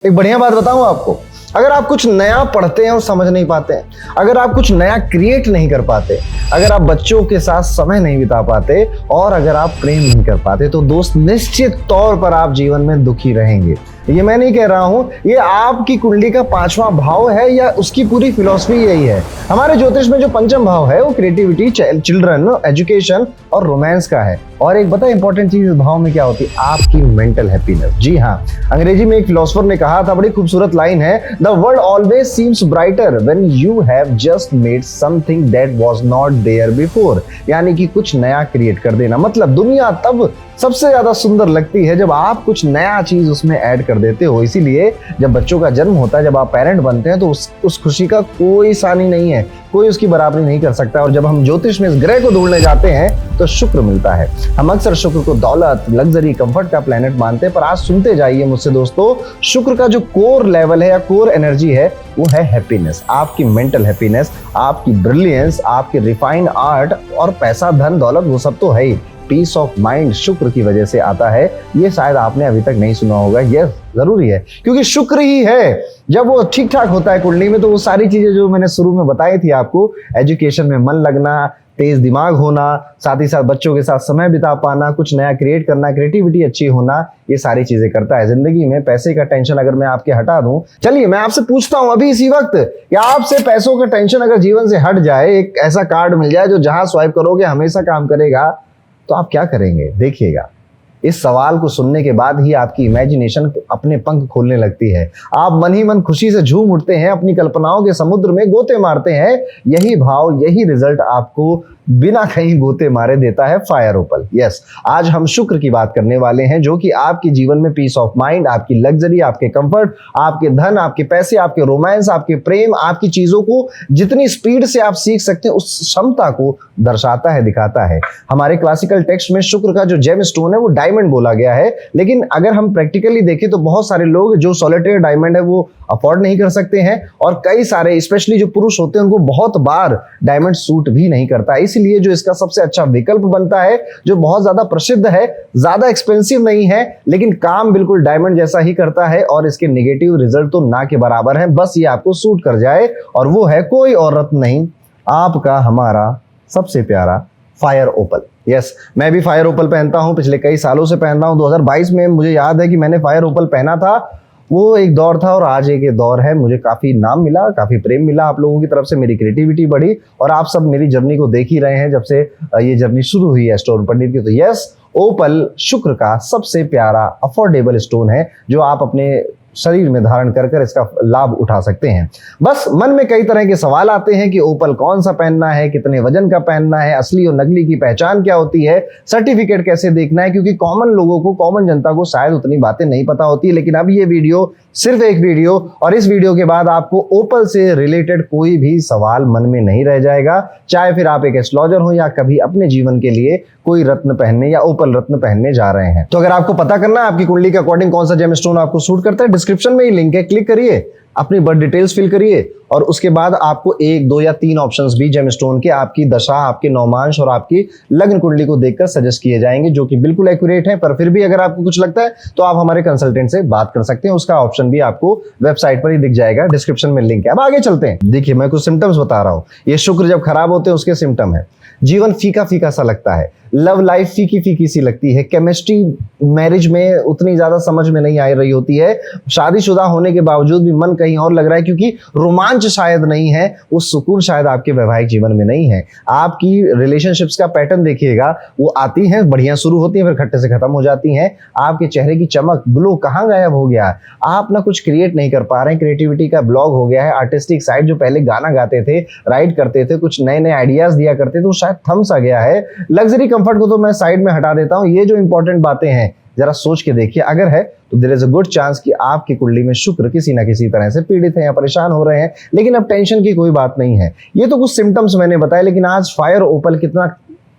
एक बढ़िया बात बताऊं आपको, अगर आप कुछ नया पढ़ते हैं और समझ नहीं पाते हैं, अगर आप कुछ नया क्रिएट नहीं कर पाते, अगर आप बच्चों के साथ समय नहीं बिता पाते और अगर आप प्रेम नहीं कर पाते, तो दोस्त निश्चित तौर पर आप जीवन में दुखी रहेंगे। ये मैं नहीं कह रहा हूं, ये आपकी कुंडली का 5वां भाव है या उसकी पूरी फिलॉसफी यही है। हमारे ज्योतिष में जो पंचम भाव है वो क्रिएटिविटी, चिल्ड्रन, एजुकेशन और रोमांस का है। और एक बता इंपॉर्टेंट चीज इस भाव में क्या होती है, आपकी मेंटल हैप्पीनेस। जी हाँ, अंग्रेजी में एक फिलोसोफर ने कहा था, बड़ी खूबसूरत लाइन है, the world always seems brighter when you have just made something that was not there before. यानी कि कुछ नया क्रिएट कर देना, मतलब दुनिया तब सबसे ज्यादा सुंदर लगती है जब आप कुछ नया चीज उसमें ऐड कर देते हो। इसीलिए जब बच्चों का जन्म होता है, जब आप पेरेंट बनते हैं, तो उस खुशी का कोई सानी नहीं है, कोई उसकी बराबरी नहीं कर सकता। और जब हम ज्योतिष में इस ग्रह को ढूंढने जाते हैं तो शुक्र मिलता है। हम अक्सर शुक्र को दौलत, लग्जरी, कंफर्ट का प्लेनेट मानते हैं, पर आज सुनते जाइए मुझसे दोस्तों, शुक्र का जो कोर लेवल है या कोर एनर्जी है वो है हैप्पीनेस, आपकी मेंटल हैप्पीनेस, आपकी ब्रिलियंस, आपकी रिफाइंड आर्ट और पैसा, धन, दौलत, वो सब तो है ही। पीस ऑफ माइंड शुक्र की वजह से आता है, ये शायद आपने अभी तक नहीं सुना होगा। ये जरूरी है क्योंकि शुक्र ही है, जब वो ठीक ठाक होता है कुंडली में, तो वो सारी चीजें जो मैंने शुरू में बताई थी आपको, एजुकेशन में मन लगना, तेज दिमाग होना, साथ ही साथ बच्चों के साथ समय बिता पाना, कुछ नया क्रिएट करना, क्रिएटिविटी अच्छी होना, ये सारी चीजें करता है। जिंदगी में पैसे का टेंशन अगर मैं आपके हटा दूं, चलिए मैं आपसे पूछता हूं अभी इसी वक्त, या आपसे पैसों का टेंशन अगर जीवन से हट जाए, एक ऐसा कार्ड मिल जाए जो जहां स्वाइप करोगे हमेशा काम करेगा, तो आप क्या करेंगे? देखिएगा, इस सवाल को सुनने के बाद ही आपकी इमेजिनेशन अपने पंख खोलने लगती है। आप मन ही मन खुशी से झूम उठते हैं, अपनी कल्पनाओं के समुद्र में गोते मारते हैं। यही भाव, यही रिजल्ट आपको बिना कहीं गोते मारे देता है फायर ओपल। यस, आज हम शुक्र की बात करने वाले हैं, जो कि आपके जीवन में पीस ऑफ माइंड, आपकी लग्जरी, आपके कंफर्ट, आपके धन, आपके पैसे, आपके रोमांस, आपके प्रेम, आपकी चीजों को जितनी स्पीड से आप सीख सकते हैं उस क्षमता को दर्शाता है, दिखाता है। हमारे क्लासिकल टेक्स्ट में शुक्र का जो जेम स्टोन है वो डायमंड बोला गया है, लेकिन अगर हम प्रैक्टिकली देखें तो बहुत सारे लोग जो सॉलिटेयर डायमंड है वो अफोर्ड नहीं कर सकते हैं, और कई सारे स्पेशली जो पुरुष होते हैं उनको बहुत बार डायमंड सूट भी नहीं करता। इसलिए जो इसका सबसे अच्छा विकल्प बनता है, जो बहुत ज्यादा प्रसिद्ध है, ज्यादा एक्सपेंसिव नहीं है, लेकिन काम बिल्कुल डायमंड जैसा ही करता है, और इसके नेगेटिव रिजल्ट तो ना के बराबर है, बस ये आपको सूट कर जाए, और वो है कोई और रत्न नहीं, आपका हमारा सबसे प्यारा फायर ओपल। यस, मैं भी फायर ओपल पहनता हूं, पिछले कई सालों से पहन रहा हूं। 2022 में मुझे याद है कि मैंने फायर ओपल पहना था, वो एक दौर था और आज एक दौर है। मुझे काफी नाम मिला, काफी प्रेम मिला आप लोगों की तरफ से, मेरी क्रिएटिविटी बढ़ी, और आप सब मेरी जर्नी को देख ही रहे हैं जब से ये जर्नी शुरू हुई है स्टोन पंडित की। तो यस, ओपल शुक्र का सबसे प्यारा अफोर्डेबल स्टोन है, जो आप अपने शरीर में धारण कर कर इसका लाभ उठा सकते हैं। बस मन में कई तरह के सवाल आते हैं कि ओपल कौन सा पहनना है, कितने वजन का पहनना है, असली और नकली की पहचान क्या होती है, सर्टिफिकेट कैसे देखना है, क्योंकि कॉमन लोगों को, कॉमन जनता को शायद उतनी बातें नहीं पता होती। लेकिन अब ये वीडियो सिर्फ एक वीडियो, और इस वीडियो के बाद आपको ओपल से रिलेटेड कोई भी सवाल मन में नहीं रह जाएगा, चाहे फिर आप एक एस्ट्रोलॉजर हो या कभी अपने जीवन के लिए कोई रत्न पहनने या ओपल रत्न पहनने जा रहे हैं। तो अगर आपको पता करना है आपकी कुंडली के अकॉर्डिंग कौन सा जेमस्टोन आपको सूट करता है, डिस्क्रिप्शन में ही लिंक है, क्लिक करिए, अपनी बर्थ डिटेल्स फिल करिए, और उसके बाद आपको 1, 2 या 3 ऑप्शंस भी जेमस्टोन के आपकी दशा, आपके नौमांश और आपकी लग्न कुंडली को देखकर सजेस्ट किए जाएंगे, जो कि बिल्कुल एक्यूरेट है। पर फिर भी अगर आपको कुछ लगता है तो आप हमारे कंसल्टेंट से बात कर सकते हैं, उसका ऑप्शन भी आपको वेबसाइट पर ही दिख जाएगा, डिस्क्रिप्शन में लिंक है। अब आगे चलते हैं। देखिए, मैं कुछ सिम्टम्स बता रहा हूं, ये शुक्र जब खराब होते हैं उसके सिम्टम है। जीवन फीका फीका सा लगता है, लव लाइफ फीकी फीकी सी लगती है, केमिस्ट्री मैरिज में उतनी ज्यादा समझ में नहीं आ रही होती है, शादीशुदा होने के बावजूद भी मन कहीं और लग रहा है, क्योंकि रोमांच शायद नहीं है, वो सुकून शायद आपके वैवाहिक जीवन में नहीं है। आपकी रिलेशनशिप्स का पैटर्न देखिएगा, वो आती हैं, बढ़िया शुरू होती हैं, फिर खट्टे से खत्म हो जाती हैं। आपके चेहरे की चमक, ग्लो कहाँ गायब हो गया? आप ना कुछ क्रिएट नहीं कर पा रहे हैं, क्रिएटिविटी का ब्लॉक हो गया है, आर्टिस्टिक साइड जो पहले गाना गाते थे, राइट करते थे, कुछ नए नए आइडियाज दिया करते थे, वो शायद थम सा गया है। लग्जरी कंफर्ट को तो मैं साइड में हटा देता हूं, ये जो इंपॉर्टेंट बातें हैं जरा सोच के देखिए। अगर है तो there is a good chance कि आपकी कुंडली में शुक्र किसी ना किसी तरह से पीड़ित है या परेशान हो रहे हैं, लेकिन अब टेंशन की कोई बात नहीं है। ये तो कुछ सिम्टम्स मैंने बताए, लेकिन आज फायर ओपल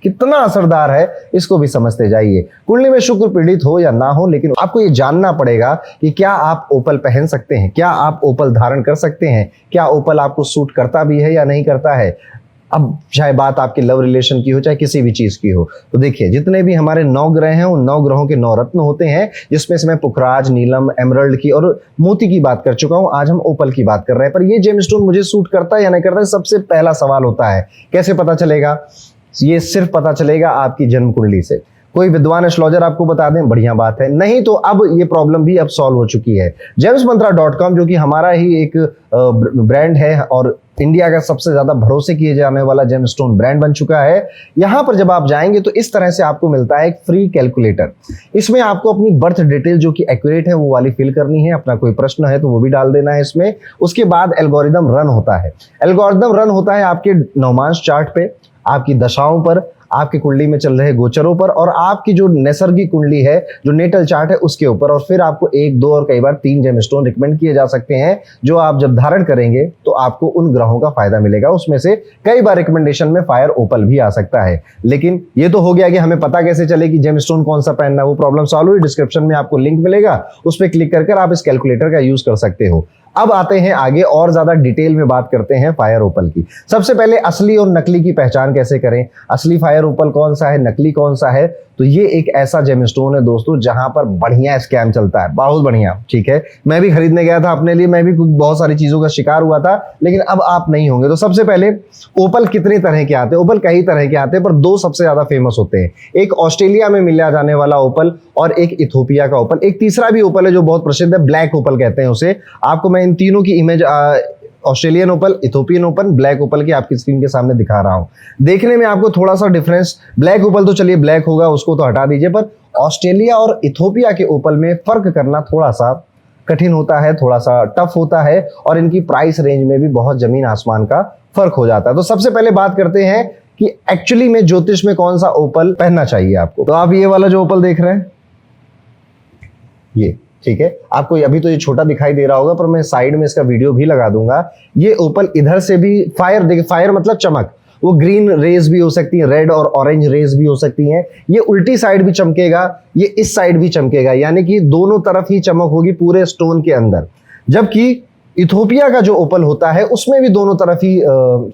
कितना असरदार है इसको भी समझते जाइए। कुंडली में शुक्र पीड़ित हो या ना हो, लेकिन आपको ये जानना पड़ेगा कि क्या आप ओपल पहन सकते हैं, क्या आप ओपल धारण कर सकते हैं, क्या ओपल आपको सूट करता भी है या नहीं करता है। अब चाहे बात आपके लव रिलेशन की हो, चाहे किसी भी चीज की हो, तो देखिए जितने भी हमारे 9 ग्रह हैं उन 9 ग्रहों के 9 रत्न होते हैं, जिसमें से मैं पुखराज, नीलम, एमरल्ड की और मोती की बात कर चुका हूं। आज हम ओपल की बात कर रहे हैं। पर ये जेमस्टोन मुझे सूट करता है या नहीं करता है, सबसे पहला सवाल होता है कैसे पता चलेगा? ये सिर्फ पता चलेगा आपकी जन्म कुंडली से। कोई विद्वान एस्ट्रोलॉजर आपको बता दें, बढ़िया बात है, नहीं तो अब ये प्रॉब्लम भी अब सॉल्व हो चुकी है। JemsMantra.com जो कि हमारा ही एक ब्रांड है और इंडिया का सबसे ज्यादा भरोसे किए जाने वाला जेमस्टोन ब्रांड बन चुका है। यहां पर जब आप जाएंगे तो इस तरह से आपको मिलता है एक फ्री कैलकुलेटर। इसमें आपको अपनी बर्थ डिटेल जो कि एक्यूरेट है वो वाली फिल करनी है, अपना कोई प्रश्न है तो वो भी डाल देना है इसमें। उसके बाद एल्गोरिदम रन होता है। एल्गोरिदम रन होता है आपके नवमांश चार्ट पे, आपकी दशाओं पर, आपकी कुंडली में चल रहे गोचरों पर और आपकी जो नैसर्गिक कुंडली है, जो नेटल चार्ट है उसके ऊपर। और फिर आपको 1, 2 और कई बार 3 जेमस्टोन रिकमेंड किए जा सकते हैं, जो आप जब धारण करेंगे तो आपको उन ग्रहों का फायदा मिलेगा। उसमें से कई बार रिकमेंडेशन में फायर ओपल भी आ सकता है। लेकिन ये तो हो गया कि हमें पता कैसे चले कि जेमस्टोन कौन सा पहनना है, वो प्रॉब्लम सॉल्व हुई। डिस्क्रिप्शन में आपको लिंक मिलेगा, उस पर क्लिक कर आप इस कैलकुलेटर का यूज कर सकते हो। अब आते हैं आगे और ज्यादा डिटेल में बात करते हैं फायर ओपल की। सबसे पहले असली और नकली की पहचान कैसे करें, असली फायर ओपल कौन सा है, नकली कौन सा है? तो ये एक ऐसा जेमस्टोन है दोस्तों जहां पर बढ़िया स्कैम चलता है, बहुत बढ़िया। ठीक है, मैं भी खरीदने गया था अपने लिए, मैं भी बहुत सारी चीजों का शिकार हुआ था, लेकिन अब आप नहीं होंगे। तो सबसे पहले ओपल कितने तरह के आते हैं? ओपल कई तरह के आते हैं, पर 2 सबसे ज्यादा फेमस होते हैं। एक ऑस्ट्रेलिया में मिला जाने वाला ओपल और एक इथोपिया का ओपल। एक तीसरा भी ओपल है जो बहुत प्रसिद्ध है, ब्लैक ओपल कहते हैं उसे। आपको मैं इन तीनों की इमेज ऑस्ट्रेलियन ओपल, इथोपियन ओपल, ब्लैक ओपल की आपकी स्क्रीन के सामने दिखा रहा हूं। देखने में आपको थोड़ा सा डिफरेंस, ब्लैक ओपल तो चलिए ब्लैक होगा, उसको तो हटा दीजिए, पर ऑस्ट्रेलिया और इथोपिया के ओपल में फर्क करना थोड़ा सा कठिन होता है, थोड़ा सा टफ होता है और इनकी प्राइस रेंज में भी बहुत जमीन आसमान का फर्क हो जाता है। तो सबसे पहले बात करते हैं कि एक्चुअली में ज्योतिष में कौन सा ओपल पहनना चाहिए आपको। तो आप ये वाला जो ओपल देख रहे हैं, ये ठीक है, आपको अभी तो ये छोटा दिखाई दे रहा होगा, पर मैं साइड में इसका वीडियो भी लगा दूंगा। ये ओपल इधर से भी फायर, देखिए फायर मतलब चमक, वो ग्रीन रेज भी हो सकती है, रेड और ऑरेंज रेज भी हो सकती हैं। ये उल्टी साइड भी चमकेगा, ये इस साइड भी चमकेगा, यानी कि दोनों तरफ ही चमक होगी पूरे स्टोन के अंदर। जबकि इथोपिया का जो ओपल होता है उसमें भी दोनों तरफ ही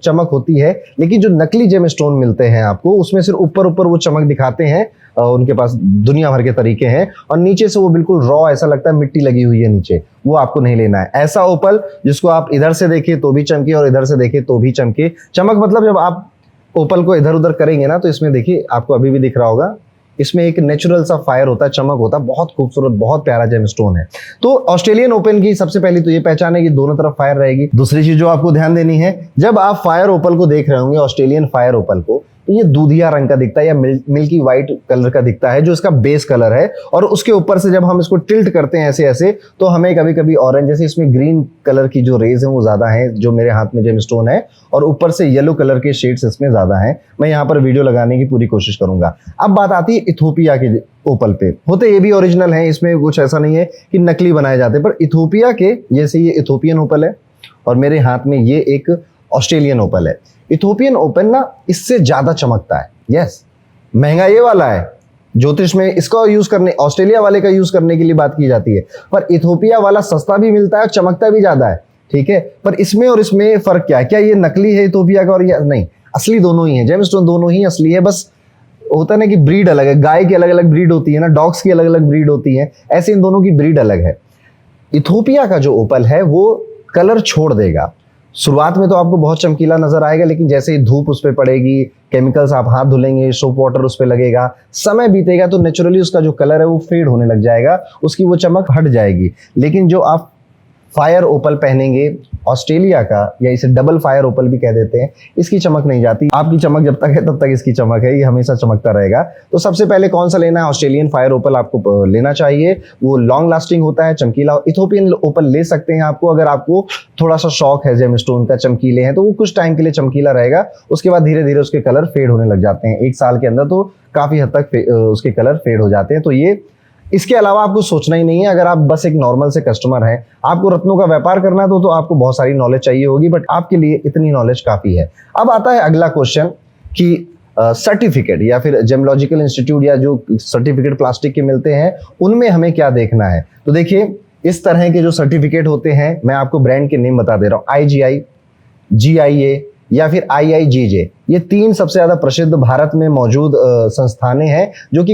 चमक होती है, लेकिन जो नकली जेमस्टोन मिलते हैं आपको उसमें सिर्फ ऊपर ऊपर वो चमक दिखाते हैं। उनके पास दुनिया भर के तरीके हैं और नीचे से वो बिल्कुल रॉ, ऐसा लगता है मिट्टी लगी हुई है नीचे, वो आपको नहीं लेना है। ऐसा ओपल जिसको आप इधर से देखें तो भी चमके और इधर से देखें तो भी चमके। चमक मतलब जब आप ओपल को इधर उधर करेंगे ना, तो इसमें देखिए आपको अभी भी दिख रहा होगा, इसमें एक नेचुरल सा फायर होता है, चमक होता है, बहुत खूबसूरत, बहुत प्यारा जेमस्टोन है। तो ऑस्ट्रेलियन ओपल की सबसे पहली तो ये पहचान है कि दोनों तरफ फायर रहेगी। दूसरी चीज जो आपको ध्यान देनी है, जब आप फायर ओपल को देख रहे होंगे, ऑस्ट्रेलियन फायर ओपल को, तो ये दूधिया रंग का दिखता है या मिल्की व्हाइट कलर का दिखता है, जो इसका बेस कलर है। और उसके ऊपर से जब हम इसको टिल्ट करते हैं ऐसे ऐसे, तो हमें कभी कभी ऑरेंज, जैसे इसमें ग्रीन कलर की जो रेज है वो ज्यादा है, जो मेरे हाथ में जेमस्टोन है, और ऊपर से येलो कलर के शेड्स इसमें ज्यादा हैं। मैं यहाँ पर वीडियो लगाने की पूरी कोशिश करूंगा। अब बात आती है इथोपिया के ओपल पे। होते ये भी ओरिजिनल है, इसमें कुछ ऐसा नहीं है कि नकली बनाए जाते, पर इथोपिया के, जैसे ये इथोपियन ओपल है और मेरे हाथ में ये एक ऑस्ट्रेलियन ओपल है। इथोपियन ओपल ना इससे ज्यादा चमकता है। यस, महंगा ये वाला है, ज्योतिष में इसका यूज करने, ऑस्ट्रेलिया वाले का यूज करने के लिए बात की जाती है, पर इथोपिया वाला सस्ता भी मिलता है, चमकता भी ज्यादा है। ठीक है, पर इसमें और इसमें फर्क क्या है? क्या ये नकली है इथोपिया का और ये नहीं? असली दोनों ही है, जेमस्टोन दोनों ही असली है। बस होता है ना कि ब्रीड अलग है, गाय की अलग अलग ब्रीड होती है ना, डॉग्स की अलग अलग ब्रीड होती है, ऐसे इन दोनों की ब्रीड अलग है। इथोपिया का जो ओपल है वो कलर छोड़ देगा। शुरुआत में तो आपको बहुत चमकीला नजर आएगा, लेकिन जैसे ही धूप उस पर पड़ेगी, केमिकल्स आप हाथ धुलेंगे, सोप वाटर उस पर लगेगा, समय बीतेगा तो नेचुरली उसका जो कलर है वो फेड होने लग जाएगा, उसकी वो चमक हट जाएगी। लेकिन जो आप फायर ओपल पहनेंगे ऑस्ट्रेलिया का, या इसे डबल फायर ओपल भी कह देते हैं, इसकी चमक नहीं जाती। आपकी चमक जब तक है तब तक इसकी चमक है, ये हमेशा चमकता रहेगा। तो सबसे पहले कौन सा लेना है? ऑस्ट्रेलियन फायर ओपल आपको लेना चाहिए, वो लॉन्ग लास्टिंग होता है, चमकीला। इथोपियन ओपल ले सकते हैं आपको, अगर आपको थोड़ा सा शौक है जेमस्टोन का, चमकीले हैं, तो वो कुछ टाइम के लिए चमकीला रहेगा, उसके बाद धीरे धीरे उसके कलर फेड होने लग जाते हैं। 1 साल के अंदर तो काफी हद तक उसके कलर फेड हो जाते हैं। तो ये, इसके अलावा आपको सोचना ही नहीं है। अगर आप बस एक नॉर्मल से कस्टमर हैं, आपको रत्नों का व्यापार करना है तो आपको बहुत सारी नॉलेज चाहिए होगी, बट आपके लिए इतनी नॉलेज काफी है। अब आता है अगला क्वेश्चन कि सर्टिफिकेट या फिर जेमोलॉजिकल इंस्टीट्यूट या जो सर्टिफिकेट प्लास्टिक के मिलते हैं, उनमें हमें क्या देखना है? तो देखिए, इस तरह के जो सर्टिफिकेट होते हैं, मैं आपको ब्रांड के नेम बता दे रहा हूँ, IGI, GIA या फिर IIGJ, ये 3 सबसे ज्यादा प्रसिद्ध भारत में मौजूद संस्थानें हैं, जो कि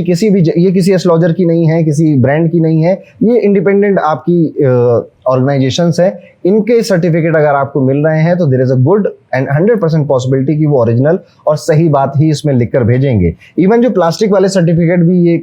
ये किसी एस्ट्रोलॉजर की नहीं है, किसी ब्रांड की नहीं है, ये इंडिपेंडेंट आपकी ऑर्गेनाइजेशंस है। इनके सर्टिफिकेट अगर आपको मिल रहे हैं तो there is a good and 100% possibility कि वो ओरिजिनल और सही बात ही इसमें लिखकर भेजेंगे। इवन जो प्लास्टिक वाले सर्टिफिकेट भी ये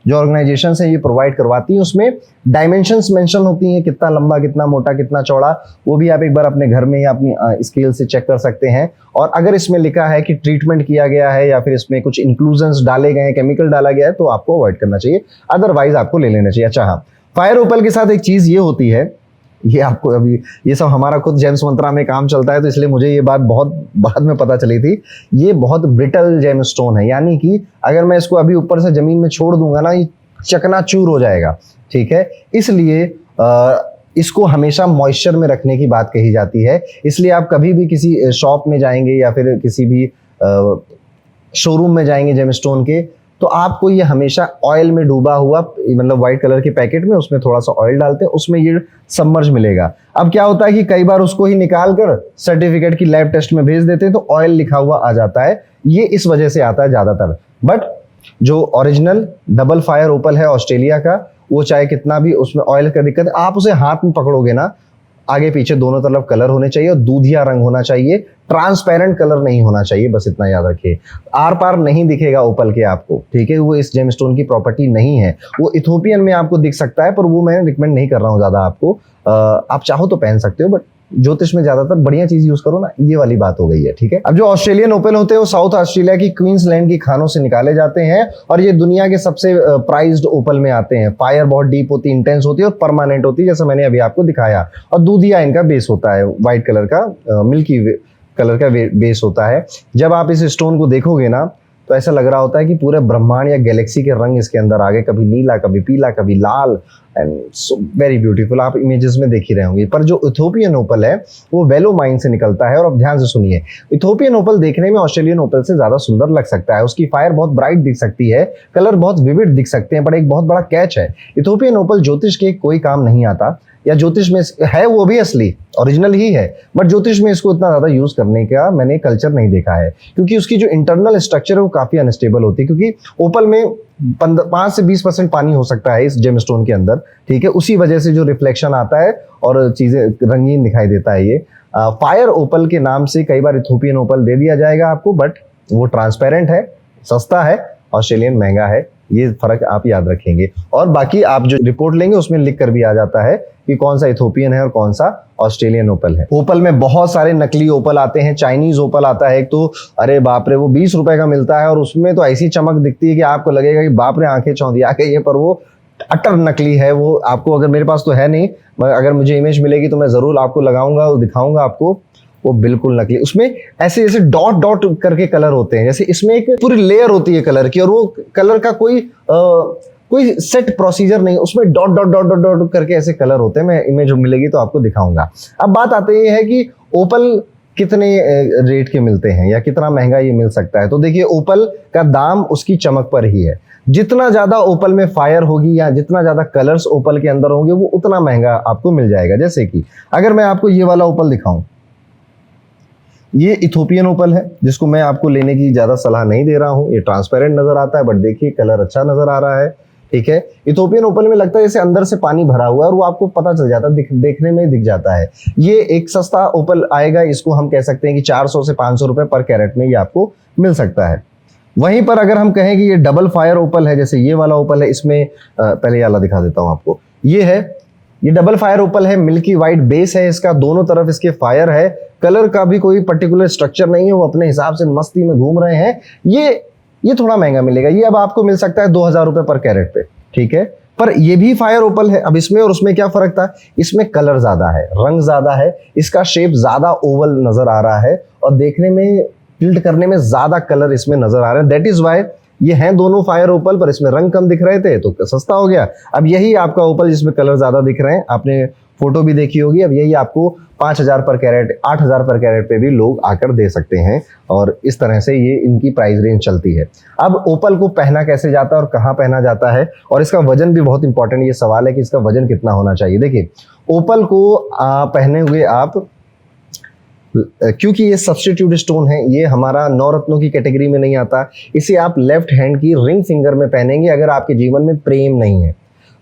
जो ऑर्गेनाइजेशंस हैं ये प्रोवाइड करवाती हैं, उसमें डायमेंशंस मेंशन होती हैं, कितना लंबा, कितना मोटा, कितना चौड़ा, वो भी आप एक बार अपने घर में या अपनी स्केल से चेक कर सकते हैं। और अगर इसमें लिखा है कि ट्रीटमेंट किया गया है या फिर इसमें कुछ इंक्लूजन्स डाले गए हैं, केमिकल डाला गया है, तो आपको अवॉइड करना चाहिए, अदरवाइज आपको ले लेना चाहिए। अच्छा हाँ, फायर ओपल के साथ एक चीज ये होती है, ये आपको अभी ये सब हमारा खुद जेम्स मंत्रा में काम चलता है तो इसलिए मुझे ये बात बहुत बाद में पता चली थी। ये बहुत ब्रिटल जेमस्टोन है, यानी कि अगर मैं इसको अभी ऊपर से जमीन में छोड़ दूंगा ना, ये चकनाचूर हो जाएगा, ठीक है। इसलिए इसको हमेशा मॉइस्चर में रखने की बात कही जाती है। इसलिए आप कभी भी किसी शॉप में जाएंगे या फिर किसी भी शोरूम में जाएंगे जेमस्टोन के, तो आपको ये हमेशा ऑयल में डूबा हुआ, मतलब व्हाइट कलर के पैकेट में, उसमें थोड़ा सा ऑयल डालते हैं, उसमें ये सबमर्ज मिलेगा। अब क्या होता है कि कई बार उसको ही निकाल कर सर्टिफिकेट की लैब टेस्ट में भेज देते हैं तो ऑयल लिखा हुआ आ जाता है, ये इस वजह से आता है ज्यादातर। बट जो ओरिजिनल डबल फायर ओपल है ऑस्ट्रेलिया का, वो चाहे कितना भी उसमें ऑयल का दिक्कत है, आप उसे हाथ में पकड़ोगे ना, आगे पीछे दोनों तरफ कलर होने चाहिए और दूधिया रंग होना चाहिए, ट्रांसपेरेंट कलर नहीं होना चाहिए, बस इतना याद रखिए। आर पार नहीं दिखेगा ओपल के आपको, ठीक है, वो इस जेमस्टोन की प्रॉपर्टी नहीं है। वो इथोपियन में आपको दिख सकता है, पर वो मैं रिकमेंड नहीं कर रहा हूँ ज्यादा आपको। आप चाहो तो पहन सकते हो, बट ज्योतिष में ज्यादातर बढ़िया चीज यूज करो ना, ये वाली बात हो गई है, ठीक है। अब जो ऑस्ट्रेलियन ओपल होते हैं वो साउथ ऑस्ट्रेलिया की क्वींसलैंड की खानों से निकाले जाते हैं और ये दुनिया के सबसे प्राइज्ड ओपल में आते हैं। फायर बहुत डीप होती है, इंटेंस होती है और परमानेंट होती है, जैसे मैंने अभी आपको दिखाया। और दूधिया इनका बेस होता है, व्हाइट कलर का, मिल्की कलर का बेस होता है। जब आप इस स्टोन को देखोगे ना तो ऐसा लग रहा होता है कि पूरे ब्रह्मांड या गैलेक्सी के रंग इसके अंदर आ गए, कभी नीला, कभी पीला, कभी लाल, एंड सो वेरी ब्यूटीफुल। आप इमेजेस में देख ही रहे होंगे। पर जो इथोपियन ओपल है वो वेलो माइन से निकलता है। और अब ध्यान से सुनिए, इथोपियन ओपल देखने में ऑस्ट्रेलियन ओपल से ज्यादा सुंदर लग सकता है, उसकी फायर बहुत ब्राइट दिख सकती है, कलर बहुत विविड दिख सकते हैं, पर एक बहुत बड़ा कैच है, इथोपियन ओपल ज्योतिष के कोई काम नहीं आता, या ज्योतिष में है वो भी असली ओरिजिनल ही है, बट ज्योतिष में इसको इतना ज्यादा यूज करने का मैंने कल्चर नहीं देखा है, क्योंकि उसकी जो इंटरनल स्ट्रक्चर है वो काफी अनस्टेबल होती है। क्योंकि ओपल में 5 से 20% पानी हो सकता है इस जेमस्टोन के अंदर, ठीक है, उसी वजह से जो रिफ्लेक्शन आता है और चीजें रंगीन दिखाई देता है। ये फायर ओपल के नाम से कई बार इथोपियन ओपल दे दिया जाएगा आपको, बट वो ट्रांसपेरेंट है, सस्ता है, ऑस्ट्रेलियन महंगा है, ये फर्क आप याद रखेंगे। और बाकी आप जो रिपोर्ट लेंगे उसमें लिख कर भी आ जाता है कि कौन सा इथोपियन है और कौन सा ऑस्ट्रेलियन ओपल है। ओपल में बहुत सारे नकली ओपल आते हैं, चाइनीज ओपल आता है एक तो, अरे बाप रे, वो 20 रुपए का मिलता है और उसमें तो ऐसी चमक दिखती है कि आपको लगेगा कि बाप रे आंखें चौंधिया गई है, पर वो अटर नकली है। वो आपको, अगर मेरे पास तो है नहीं, मगर अगर मुझे इमेज मिलेगी तो मैं जरूर आपको लगाऊंगा और दिखाऊंगा आपको, वो बिल्कुल नकली। उसमें ऐसे जैसे डॉट डॉट करके कलर होते हैं, जैसे इसमें एक पूरी लेयर होती है कलर की और वो कलर का कोई सेट प्रोसीजर नहीं, उसमें dot dot dot dot dot करके ऐसे कलर होते हैं। मैं इमेज मिलेगी तो आपको दिखाऊंगा। अब बात आती है कि ओपल कितने रेट के मिलते हैं या कितना महंगा ये मिल सकता है। तो देखिए, ओपल का दाम उसकी चमक पर ही है। जितना ज्यादा ओपल में फायर होगी या जितना ज्यादा कलर्स ओपल के अंदर होंगे वो उतना महंगा आपको मिल जाएगा। जैसे कि अगर मैं आपको ये वाला ओपल दिखाऊं, ये इथोपियन ओपल है जिसको मैं आपको लेने की ज्यादा सलाह नहीं दे रहा हूं। ये ट्रांसपेरेंट नजर आता है, बट देखिए कलर अच्छा नजर आ रहा है, ठीक है। इथोपियन ओपल में लगता है जैसे अंदर से पानी भरा हुआ है और वो आपको पता चल जाता है, देखने में दिख जाता है। ये एक सस्ता ओपल आएगा, इसको हम कह सकते हैं कि 400 से 500 रुपए पर कैरेट में ये आपको मिल सकता है। वहीं पर अगर हम कहें कि ये डबल फायर ओपल है, जैसे ये वाला ओपल है, इसमें पहले ये वाला दिखा देता हूं आपको। ये डबल फायर ओपल है, मिल्की वाइट बेस है इसका, दोनों तरफ इसके फायर है, कलर का भी कोई पर्टिकुलर स्ट्रक्चर नहीं है, वो अपने हिसाब से मस्ती में घूम रहे हैं। ये थोड़ा महंगा मिलेगा, ये अब आपको मिल सकता है 2000 रुपए पर कैरेट पे, ठीक है। पर ये भी फायर ओपल है। अब इसमें और उसमें क्या फर्क था, इसमें कलर ज्यादा है, रंग ज्यादा है, इसका शेप ज्यादा ओवल नजर आ रहा है और देखने में, टिल्ट करने में ज्यादा कलर इसमें नजर आ रहे हैं। दैट इज वाई ये हैं दोनों फायर ओपल, पर इसमें रंग कम दिख रहे थे तो सस्ता हो गया। अब यही आपका ओपल जिसमें कलर ज्यादा दिख रहे हैं, आपने फोटो भी देखी होगी, अब यही आपको 5000 पर कैरेट, 8000 पर कैरेट पे भी लोग आकर दे सकते हैं। और इस तरह से ये इनकी प्राइस रेंज चलती है। अब ओपल को पहना कैसे जाता है और कहाँ पहना जाता है, और इसका वजन भी बहुत इंपॉर्टेंट ये सवाल है कि इसका वजन कितना होना चाहिए। देखिए, ओपल को पहने हुए आप क्योंकि ये सब्स्टिट्यूट स्टोन है, ये हमारा नवरत्नों की कैटेगरी में नहीं आता। इसे आप लेफ्ट हैंड की रिंग फिंगर में पहनेंगे अगर आपके जीवन में प्रेम नहीं है,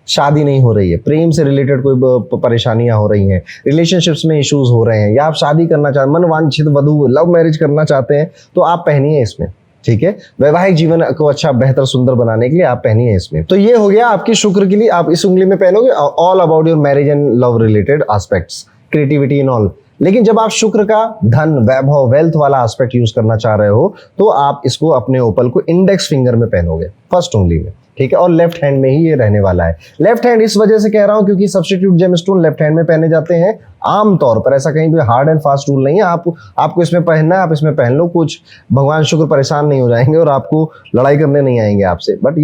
शादी नहीं हो रही है, प्रेम से रिलेटेड कोई परेशानियां हो रही हैं, रिलेशनशिप्स में इश्यूज हो रहे हैं, या आप शादी करना चाहते, मनवांछित वधु लव मैरिज करना चाहते हैं, तो आप पहनिए इसमें। ठीक है, वैवाहिक जीवन को अच्छा बेहतर सुंदर बनाने के लिए आप पहनिए इसमें। तो ये हो गया आपकी शुक्र के लिए, आप इस उंगली में पहनोगे all about your marriage and love related aspects, creativity and all. लेकिन जब आप शुक्र का धन, वैभव, वेल्थ वाला एस्पेक्ट यूज करना चाह रहे हो तो आप इसको अपने ओपल को इंडेक्स फिंगर में पहनोगे, फर्स्ट उंगली में। ठीक है, और लेफ्ट हैंड में ही ये रहने वाला है। लेफ्ट हैंड इस वजह से कह रहा हूं क्योंकि सब्स्टिट्यूट जेमस्टोन लेफ्ट हैंड में पहने जाते हैं आमतौर पर, ऐसा कहीं भी हार्ड एंड फास्ट रूल नहीं है। आपको इसमें पहनना है, आप इसमें पहन लो, कुछ भगवान शुक्र परेशान नहीं हो जाएंगे और आपको लड़ाई करने नहीं आएंगे आपसे। बट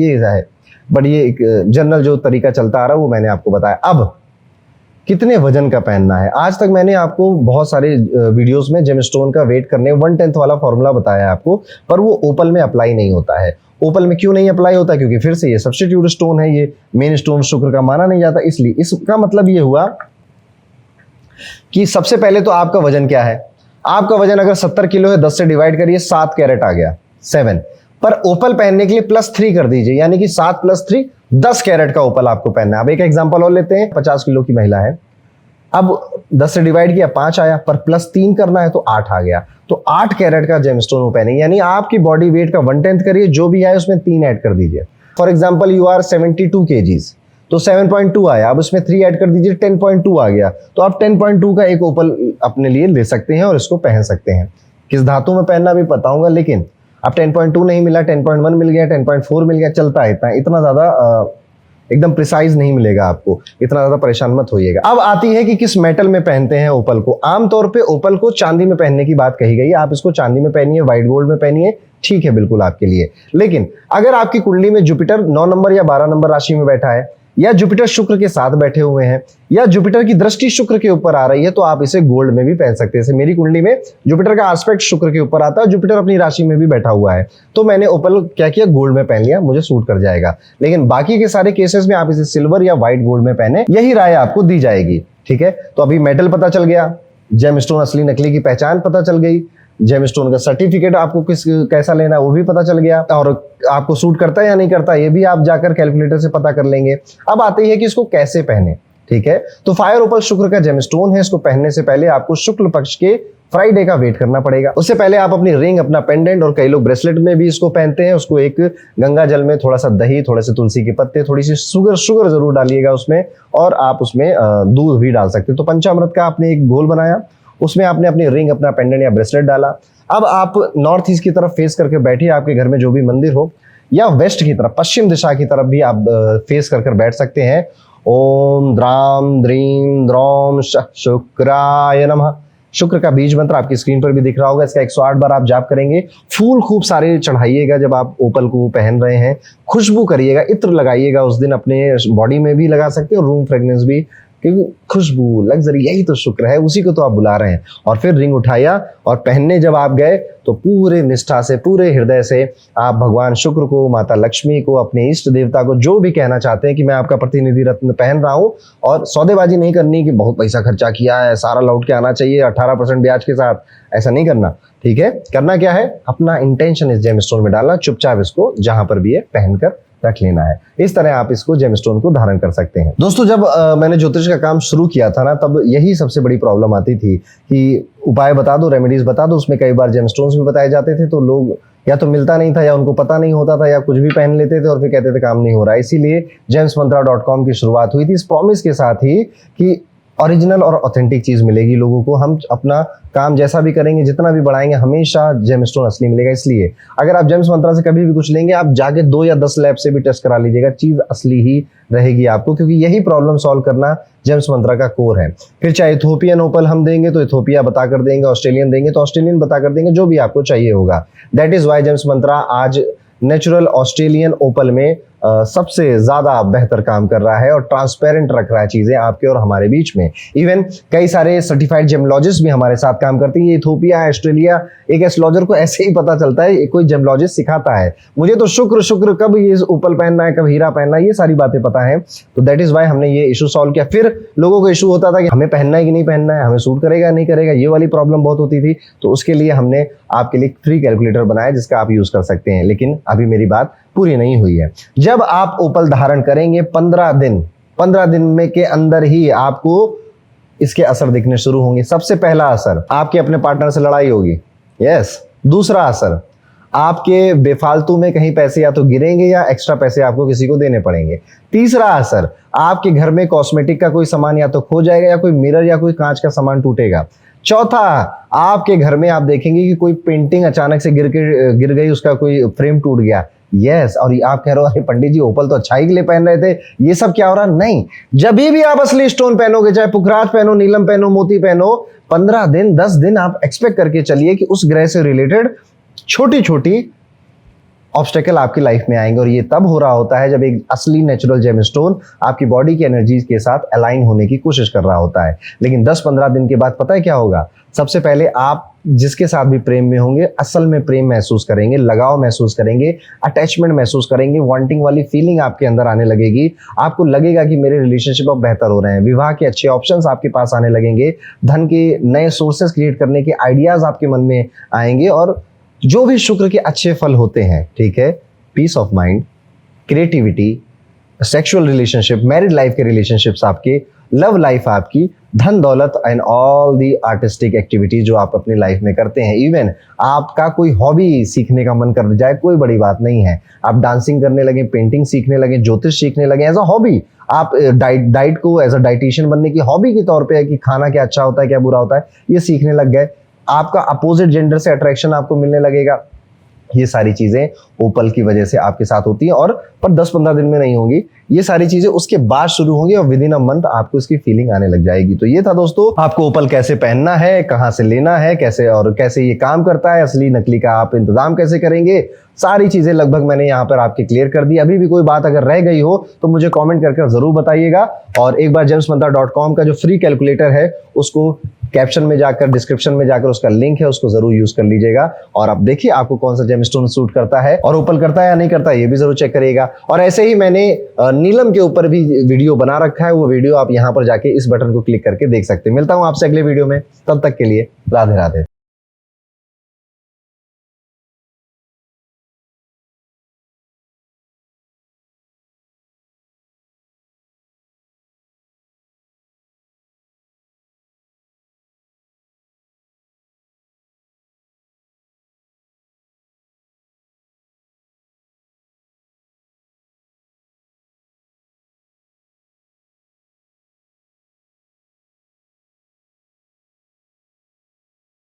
ये एक जनरल जो तरीका चलता आ रहा है वो मैंने आपको बताया। अब कितने वजन का पहनना है, आज तक मैंने आपको बहुत सारे वीडियोस में जेमस्टोन का वेट करने 1/10 वाला फॉर्मूला बताया है आपको, पर वो ओपल में अप्लाई नहीं होता है। ओपल में क्यों नहीं अप्लाई होता? क्योंकि फिर से ये सब्स्टिट्यूट स्टोन है, ये मेन स्टोन शुक्र का माना नहीं जाता। इसलिए इसका मतलब ये हुआ कि सबसे पहले तो आपका वजन क्या है। आपका वजन अगर 70 किलो है, 10 से डिवाइड करिए, 7 कैरेट आ गया, 7। पर ओपल पहनने के लिए +3 कर दीजिए, यानी कि 7 + 3 10 कैरेट का ओपल आपको पहनना है। अब एक एग्जांपल और लेते हैं, 50 किलो की महिला है, अब 10 से डिवाइड किया 5 आया, पर +3 करना है तो 8 आ गया, तो 8 कैरेट का जेमस्टोन वो पहनेंगे। यानी आपकी बॉडी वेट का 1/10 करिए, जो भी आए उसमें 3 ऐड कर दीजिए। For example you are 72 kgs, तो 7.2 आया, अब उसमें 3 ऐड कर दीजिए, 10.2 आ गया, तो आप 10.2 का एक ओपल अपने लिए ले सकते हैं और इसको पहन सकते हैं। किस धातु में पहनना भी बताऊंगा, लेकिन अब 10.2 नहीं मिला, 10.1 मिल गया, 10.4 मिल गया, चलता है इतना ज्यादा एकदम प्रिसाइज नहीं मिलेगा आपको, इतना ज्यादा परेशान मत होइएगा। अब आती है कि किस मेटल में पहनते हैं ओपल को। आमतौर पे ओपल को चांदी में पहनने की बात कही गई है, आप इसको चांदी में पहनिए, व्हाइट गोल्ड में पहनिए, ठीक है बिल्कुल आपके लिए। लेकिन अगर आपकी कुंडली में जुपिटर 9 नंबर या 12 नंबर राशि में बैठा है, या जुपिटर शुक्र के साथ बैठे हुए हैं, या जुपिटर की दृष्टि शुक्र के ऊपर आ रही है, तो आप इसे गोल्ड में भी पहन सकते हैं। जैसे मेरी कुंडली में जुपिटर का एस्पेक्ट शुक्र के ऊपर आता है, जुपिटर अपनी राशि में भी बैठा हुआ है, तो मैंने ओपल क्या किया, गोल्ड में पहन लिया, मुझे सूट कर जाएगा। लेकिन बाकी के सारे केसेस में आप इसे सिल्वर या व्हाइट गोल्ड में पहने, यही राय आपको दी जाएगी। ठीक है, तो अभी मेटल पता चल गया, जेमस्टोन असली नकली की पहचान पता चल गई, जेमस्टोन का सर्टिफिकेट आपको कैसा लेना है वो भी पता चल गया, और आपको सूट करता है या नहीं करता ये भी आप जाकर कैलकुलेटर से पता कर लेंगे। अब आती है कि इसको कैसे पहने। ठीक है, तो फायर ओपल शुक्र का जेमस्टोन है, इसको पहनने से पहले आपको शुक्ल पक्ष के फ्राइडे का वेट करना पड़ेगा। उससे पहले आप अपनी रिंग, अपना पेंडेंट, और कई लोग ब्रेसलेट में भी इसको पहनते हैं, उसको एक गंगा जल में थोड़ा सा दही, थोड़े से तुलसी के पत्ते, थोड़ी सी शुगर जरूर डालिएगा उसमें, और आप उसमें दूध भी डाल सकते हैं। तो पंचामृत का आपने एक घोल बनाया, उसमें आपने अपनी रिंग, अपना पेंडेंट या ब्रेसलेट डाला। अब आप नॉर्थ ईस्ट की तरफ फेस करके बैठिए, आपके घर में जो भी मंदिर हो, या वेस्ट की तरफ, पश्चिम दिशा की तरफ भी आप फेस कर बैठ सकते हैं। ओम द्राम द्रीम द्रौम शुक्राय नमः, शुक्र का बीज मंत्र आपकी स्क्रीन पर भी दिख रहा होगा, इसका 108 बार आप जाप करेंगे। फूल खूब सारे चढ़ाइएगा जब आप ओपल को पहन रहे हैं, खुशबू करिएगा, इत्र लगाइएगा उस दिन, अपने बॉडी में भी लगा सकते हैं और रूम फ्रेग्रेंस भी, क्योंकि खुशबू, लग्जरी, यही तो शुक्र है, उसी को तो आप बुला रहे हैं। और फिर रिंग उठाया और पहनने जब आप गए तो पूरे निष्ठा से, पूरे हृदय से आप भगवान शुक्र को, माता लक्ष्मी को, अपने इष्ट देवता को जो भी कहना चाहते हैं कि मैं आपका प्रतिनिधि रत्न पहन रहा हूं, और सौदेबाजी नहीं करनी कि बहुत पैसा खर्चा किया है, सारा लौट के आना चाहिए 18% ब्याज के साथ, ऐसा नहीं करना। ठीक है, करना क्या है, अपना इंटेंशन इस जेमस्टोन में डालना, चुपचाप इसको जहां पर भी है पहनकर रख लेना है। इस तरह आप इसको जेमस्टोन को धारण कर सकते हैं। दोस्तों, जब मैंने ज्योतिष का काम शुरू किया था ना, तब यही सबसे बड़ी प्रॉब्लम आती थी कि उपाय बता दो, रेमेडीज बता दो, उसमें कई बार जेमस्टोन्स भी बताए जाते थे, तो लोग या तो मिलता नहीं था, या उनको पता नहीं होता था, या कुछ भी पहन लेते थे और फिर कहते थे काम नहीं हो रहा है। इसीलिए gemsmantra.com की शुरुआत हुई थी, इस प्रॉमिस के साथ ही कि ओरिजिनल और ऑथेंटिक चीज मिलेगी लोगों को। हम अपना काम जैसा भी करेंगे, जितना भी बढ़ाएंगे, हमेशा जेमस्टोन असली मिलेगा। इसलिए अगर आप जेम्स मंत्रा से कभी भी कुछ लेंगे, आप जाके 2 या 10 लैब से भी टेस्ट करा लीजिएगा, चीज असली ही रहेगी आपको, क्योंकि यही प्रॉब्लम सॉल्व करना जेम्स मंत्रा का कोर है। फिर चाहे इथोपियन ओपल हम देंगे तो इथोपिया बता कर देंगे, ऑस्ट्रेलियन देंगे तो ऑस्ट्रेलियन बता कर देंगे, जो भी आपको चाहिए होगा। दैट इज वाई जेम्स मंत्रा आज नेचुरल ऑस्ट्रेलियन ओपल में सबसे ज्यादा बेहतर काम कर रहा है और ट्रांसपेरेंट रख रहा है चीजें आपके और हमारे बीच में। इवन कई सारे सर्टिफाइड जेमोलॉजिस्ट भी हमारे साथ काम करते हैं। ये इथोपिया, ऑस्ट्रेलिया, एक एस्ट्रोलॉजर को ऐसे ही पता चलता है, कोई जेमोलॉजिस्ट सिखाता है। मुझे तो शुक्र कब ये उपल पहनना है, कब हीरा पहनना है, ये सारी बातें पता है। तो दैट इज वाई हमने ये इशू सॉल्व किया। फिर लोगों को इशू होता था कि हमें पहनना है कि नहीं पहनना है, हमें सूट करेगा नहीं करेगा, ये वाली प्रॉब्लम बहुत होती थी। तो उसके लिए हमने आपके लिए फ्री कैलकुलेटर बनाया जिसका आप यूज कर सकते हैं। लेकिन अभी मेरी बात पूरी नहीं हुई है। जब आप ओपल धारण करेंगे 15 दिन में के अंदर ही आपको इसके असर दिखने शुरू होंगे। सबसे पहला असर, आपके अपने पार्टनर से लड़ाई होगी। यस। दूसरा असर, आपके बेफालतू में कहीं पैसे या तो गिरेंगे या एक्स्ट्रा पैसे आपको किसी को देने पड़ेंगे। तीसरा असर, आपके घर में कॉस्मेटिक का कोई सामान या तो खो जाएगा या कोई मिरर या कोई कांच का सामान टूटेगा। चौथा, आपके घर में आप देखेंगे कि कोई पेंटिंग अचानक से गिर गई, उसका कोई फ्रेम टूट गया। यस। और आप कह रहे हो अरे पंडित जी ओपल तो अच्छाई के लिए पहन रहे थे, ये सब क्या हो रहा? नहीं, जब भी आप असली स्टोन पहनोगे, चाहे पुखराज पहनो, नीलम पहनो, मोती पहनो, 15 दिन 10 दिन आप एक्सपेक्ट करके चलिए कि उस ग्रह से रिलेटेड छोटी छोटी ऑब्स्टेकल आपकी लाइफ में आएंगे। और ये तब हो रहा होता है जब एक असली नेचुरल जेमस्टोन आपकी बॉडी की एनर्जीज के साथ अलाइन होने की कोशिश कर रहा होता है। लेकिन 10-15 दिन के बाद पता है क्या होगा? सबसे पहले आप जिसके साथ भी प्रेम में होंगे असल में प्रेम महसूस करेंगे, लगाव महसूस करेंगे, अटैचमेंट महसूस करेंगे, वांटिंग वाली फीलिंग आपके अंदर आने लगेगी। आपको लगेगा कि मेरे रिलेशनशिप अब बेहतर हो रहे हैं। विवाह के अच्छे ऑप्शंस आपके पास आने लगेंगे। धन के नए सोर्सेस क्रिएट करने के आइडियाज आपके मन में आएंगे। और जो भी शुक्र के अच्छे फल होते हैं, ठीक है, peace of mind, creativity, sexual relationship, married life के रिलेशनशिप्स आपके, लव लाइफ आपकी, धन दौलत and all the artistic activity जो आप अपनी लाइफ में करते हैं। इवन आपका कोई हॉबी सीखने का मन कर जाए, कोई बड़ी बात नहीं है। आप डांसिंग करने लगे, पेंटिंग सीखने लगे, ज्योतिष सीखने लगे एज अ हॉबी, आप डाइट को एज अ डाइटिशियन बनने की हॉबी के तौर पे है कि खाना क्या अच्छा होता है, क्या बुरा होता है, ये सीखने लग गए। आपका अपोजिट जेंडर से अट्रैक्शन आपको मिलने लगेगा। ये सारी चीजें ओपल की वजह से आपके साथ होती हैं। और पर 10-15 दिन में नहीं होंगी, ये सारी चीजें उसके बाद शुरू होंगी और विद इन अ मंथ आपको इसकी फीलिंग आने लग जाएगी। तो ये था दोस्तों, आपको ओपल कैसे पहनना है, कहां से लेना है, कैसे और कैसे ये काम करता है, असली नकली का आप इंतजाम कैसे करेंगे, सारी चीजें लगभग मैंने यहाँ पर आपके क्लियर कर दी। अभी भी कोई बात अगर रह गई हो तो मुझे कमेंट करके जरूर बताइएगा। और एक बार gemsmantra.com का जो फ्री कैलकुलेटर है उसको कैप्शन में जाकर, डिस्क्रिप्शन में जाकर उसका लिंक है, उसको जरूर यूज कर लीजिएगा। और आप देखिए आपको कौन सा जेमस्टोन सूट करता है और ओपल करता है या नहीं करता है, ये भी जरूर चेक करिएगा। और ऐसे ही मैंने नीलम के ऊपर भी वीडियो बना रखा है, वो वीडियो आप यहाँ पर जाके इस बटन को क्लिक करके देख सकते हैं। मिलता हूं आपसे अगले वीडियो में, तब तक के लिए राधे राधे।